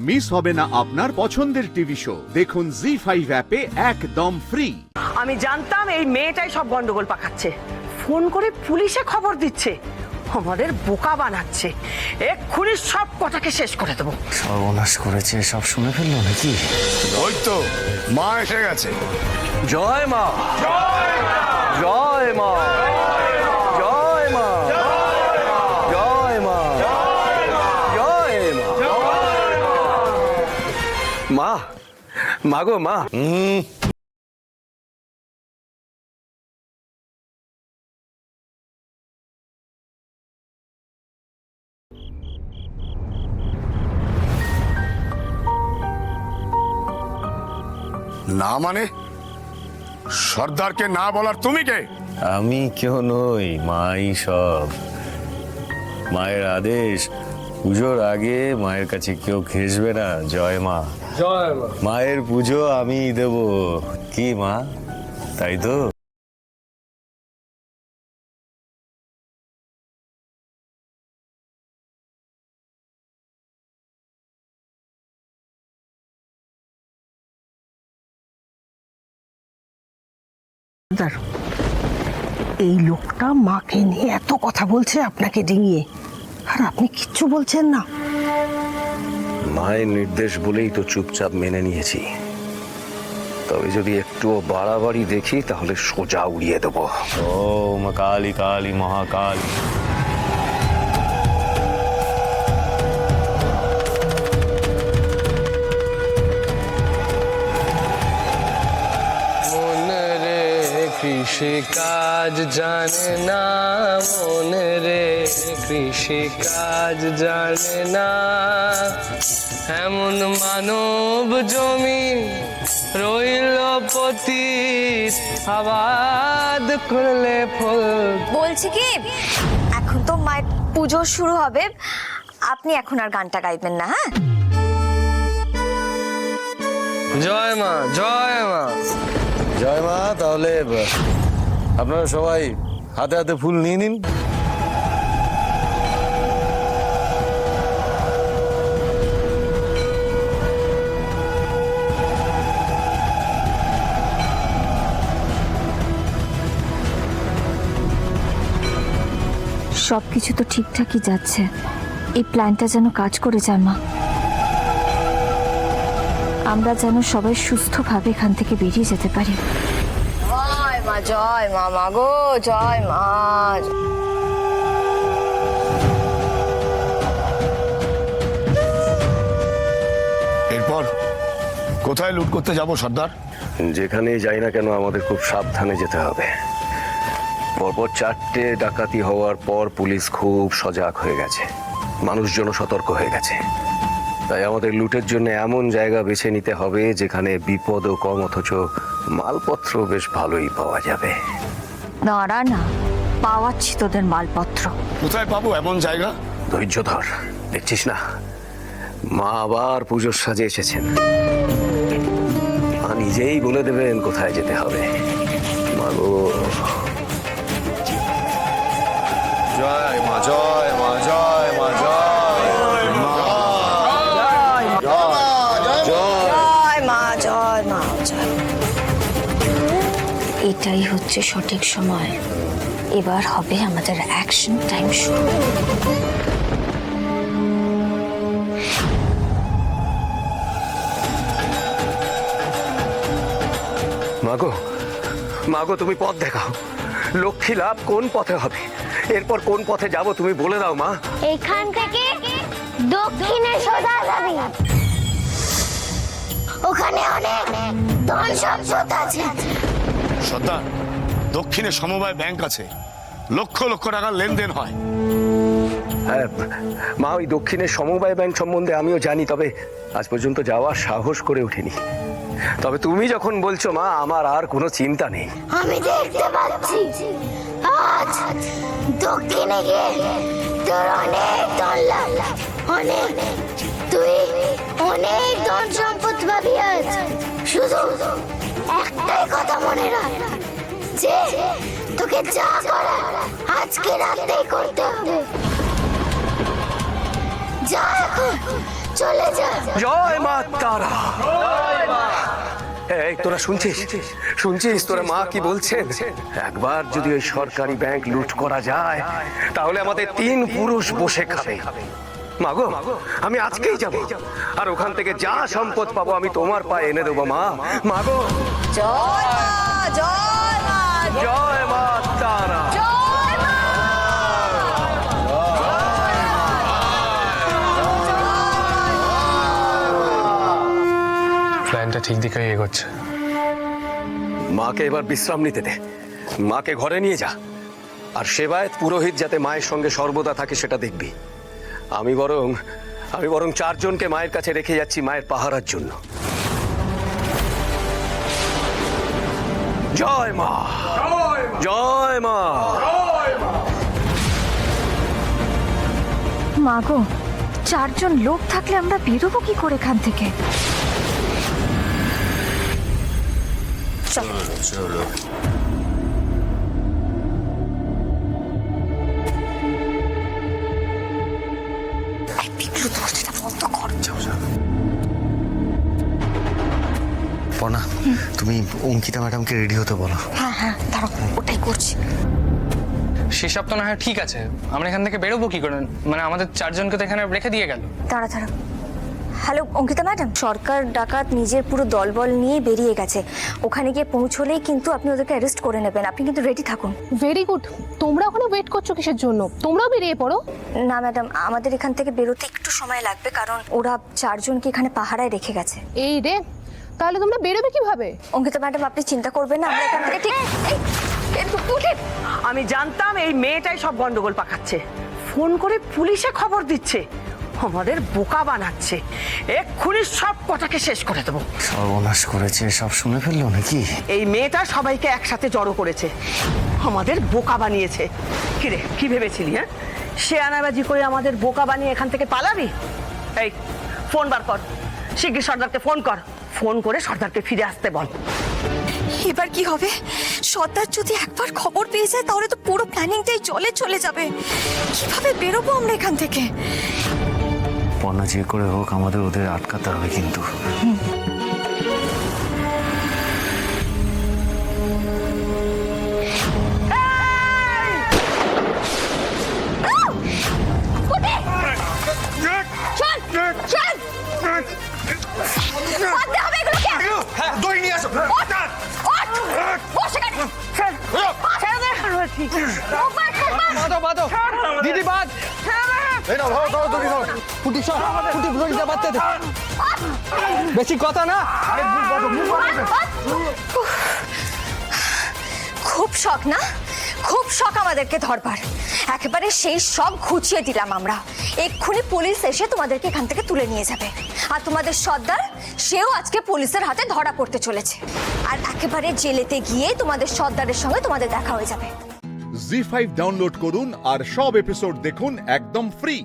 Miss হবে না আপনার পছন্দের টিভি শো। দেখুন জি5 অ্যাপে একদম ফ্রি। আমি জানতাম এই মেয়েটাই সব গন্ডগোল পাকাচ্ছে, ফোন করে পুলিশে খবর দিচ্ছে, আমাদের বোকা বানাচ্ছে। এক্ষুনি সব কটাকে শেষ করে দেবো। সর্বনাশ করেছে, সব শুনে ফেললো নাকি? ওই তো মা এসে গেছে। জয় মা, জয় মা, জয় মা, জয় মা, জয় মা, মা, মা গো মা। না মানে সর্দারকে না বলার তুমি কে? আমি কেউ নই, মাই সব। মায়ের আদেশ, পুজোর আগে মায়ের কাছে কেউ ঘেসবে না। জয় মা, জয় মা। মায়ের পুজো আমি দেব, কি মা, তাই তো? এই লোকটা মাকে নিয়ে এত কথা বলছে আপনাকে ডিঙিয়ে, আর আপনি কিচ্ছু বলছেন না। মায়ের নির্দেশ বলেই তো চুপচাপ মেনে নিয়েছি। তবে যদি একটুও বাড়াবাড়ি দেখি তাহলে সোজা উড়িয়ে দেবো। ওম কালী কালী মহাকালী। কৃষি কাজ জানে না মন রে, কৃষি কাজ জানে না এমন মানব জমি রইল পতিত, আবাদ করলে ফল। বলছি কি, এখন তো মায়ের পুজো শুরু হবে, আপনি এখন আর গানটা গাইবেন না। হ্যাঁ, জয় মা, জয় মা, জয় মা। তাহলে আপনারা সবাই হাতে হাতে ফুল নিয়ে নিন। সবকিছু তো ঠিকঠাকই যাচ্ছে, এই প্ল্যানটা যেন কাজ করে যায় মা। আমরা যেন সবাই সুস্থভাবে এখান থেকে বেরিয়ে যেতে পারি। জয় মা, জয় মা, মা গো জয় মা। এরপর কোথায় লুট করতে যাব সর্দার? যেখানেই যাই না কেন আমাদের খুব সাবধানে যেতে হবে। পরপর 4টে ডাকাতি হওয়ার পর পুলিশ খুব সজাগ হয়ে গেছে, মানুষজন সতর্ক হয়ে গেছে। তাই আমাদের লুটের জন্য এমন জায়গা বেছে নিতে হবে যেখানে বিপদও কম অথচ মালপত্র বেশ ভালোই পাওয়া যাবে। দাঁড়া না, পাওয়াচ্ছি তোদের মালপত্র। কোথায় পাবো এমন জায়গা? ধৈর্য ধর, দেখছিস না মা আবার পুজোর সাজে এসেছেন। মা নিজেই বলে দেবেন কোথায় যেতে হবে। মাগো জয় মা, জয় মা, জয় মা, জয় মা, জয় মা, জয় মা, জয়। এটাই হচ্ছে সঠিক সময়, এবার হবে আমাদের অ্যাকশন টাইম শুরু। মাগো, মাগো তুমি পথ দেখাও। লক্ষ্মী লাভ কোন পথে হবে, এরপর কোন পথে যাব তুমি বলে দাও মা। এখান থেকে দক্ষিণে সোজা যাবি, ওখানে অনেক ধন সম্পদ আছে। সর্দার, দক্ষিণে সমবায় ব্যাংক আছে, লক্ষ লক্ষ টাকার লেনদেন হয়। হ্যাঁ মা, ওই দক্ষিণের সমবায় ব্যাংক সম্বন্ধে আমিও জানি, তবে আজ পর্যন্ত যাওয়ার সাহস করে ওঠেনি। তবে তুমি যখন বলছো মা, আমার আর কোনো চিন্তা নেই। আমি দেখতে পাচ্ছি আজ দক্ষিণে গিয়ে তোর অনেক ধন লাভ, অনেক, তুই অনেক ধন সম্পদ পাবি আজ। শুধু একটাই কথা মনে রাখ, যে তোকে যা করার আজকে রাতেই করতে হবে। যা এখন চলে যা। জয় মা তারা। এই তোরা শুনছিস শুনছিস তোরা মা কি বলছেন? একবার যদি ওই সরকারি ব্যাংক লুট করা যায় তাহলে আমাদের 3 পুরুষ বসে খাবে। মাগো আমি আজকেই যাব, আর ওখান থেকে যা সম্পদ পাবো আমি তোমার পায়ে এনে দেবো মা। মাগো জয় মা, জয় মা, জয় মা তারা। জয় মা। প্ল্যানটা ঠিক দিকে এগোচ্ছে। মাকে এবার বিশ্রাম নিতে দে, মাকে ঘরে নিয়ে যা, আর সেবায়েত পুরোহিত যাতে মায়ের সঙ্গে সর্বদা থাকে সেটা দেখবি। আমি বরং 4 জনকে মায়ের কাছে রেখে যাচ্ছি মায়ের পাহারার জন্য। জয় মা, জয় মা। মাগো, 4 জন লোক থাকলে আমরা বেরোবো কি করে এখান থেকে? চলো। পনা, তুমি অঙ্কিতা ম্যাডামকে রেডি হতে বলো। হ্যাঁ হ্যাঁ, দাঁড়াও, ওটাই করছি। সেসব তো না হয় ঠিক আছে, আমরা এখান থেকে বেরোবো কি করে? মানে আমাদের 4 জনকে তো এখানে রেখে দিয়ে গেল। দাঁড়া। হ্যালো অঙ্কিতা ম্যাডাম, সরকার ডাকাত নিজের পুরো দলবল নিয়ে বেরিয়ে গেছে। ওখানে গিয়ে পৌঁছলেই কিন্তু আপনি ওদেরকে অ্যারেস্ট করে নেবেন। আপনি কিন্তু রেডি থাকুন। Very good. তোমরা ওখানে ওয়েট করছো কিসের জন্য? তোমরাও বেরিয়ে পড়ো। না ম্যাডাম, আমাদের এখান থেকে বেরোতে একটু সময় লাগবে, কারণ ওরা 4 জনকে এখানে পাহারায় রেখে গেছে। এই রে, তাহলে তোমরা বেরোবে কিভাবে? অঙ্কিতা ম্যাডাম, আপনি চিন্তা করবেন না, আমরা এখান থেকে ঠিক। আমি জানতাম এই মেয়েটাই সব গন্ডগোল পাকাচ্ছে। ফোন করে পুলিশে খবর দিচ্ছে, আমাদের বোকা বানাচ্ছে। এক্ষুনি সব কটাকে শেষ করে দেবো। সর্বনাশ করেছে, সব শুনে ফেললো নাকি? এই মেয়েটা সবাইকে একসাথে জড়ো করেছে, আমাদের বোকা বানিয়েছে। কিরে, কি ভেবেছিলি? হ্যাঁ, সে আনাবাজি করে আমাদের বোকা বানিয়ে এখান থেকে পালাবি? এই ফোন বার কর, শিগগির সর্দারকে ফোন কর। ফোন করে সর্দারকে ফিরে আসতে বল। এবার কি হবে? সর্দার যদি একবার খবর পেয়ে যায় তাহলে তো পুরো প্ল্যানিংটাই জলে চলে যাবে। কিভাবে বেরোবো আমরা এখান থেকে? পনা, যে করে হোক আমাদের ওদের আটকাতে হবে কিন্তু। দিদি বাদ। বেশি কথা না। খুব শখ না? খুব শখ আমাদেরকে ধরবার। একেবারে সেই শখ ঘুচিয়ে দিলাম আমরা। এক্ষুনি পুলিশ এসে তোমাদেরকে এখান থেকে তুলে নিয়ে যাবে। আর তোমাদের সর্দার, সেও আজকে পুলিশের হাতে ধরা পড়তে চলেছে। আর একেবারে জেলেতে গিয়ে তোমাদের সর্দারের সঙ্গে তোমাদের দেখা হয়ে যাবে। জি5 ডাউনলোড করুন আর সব এপিসোড দেখুন একদম ফ্রি।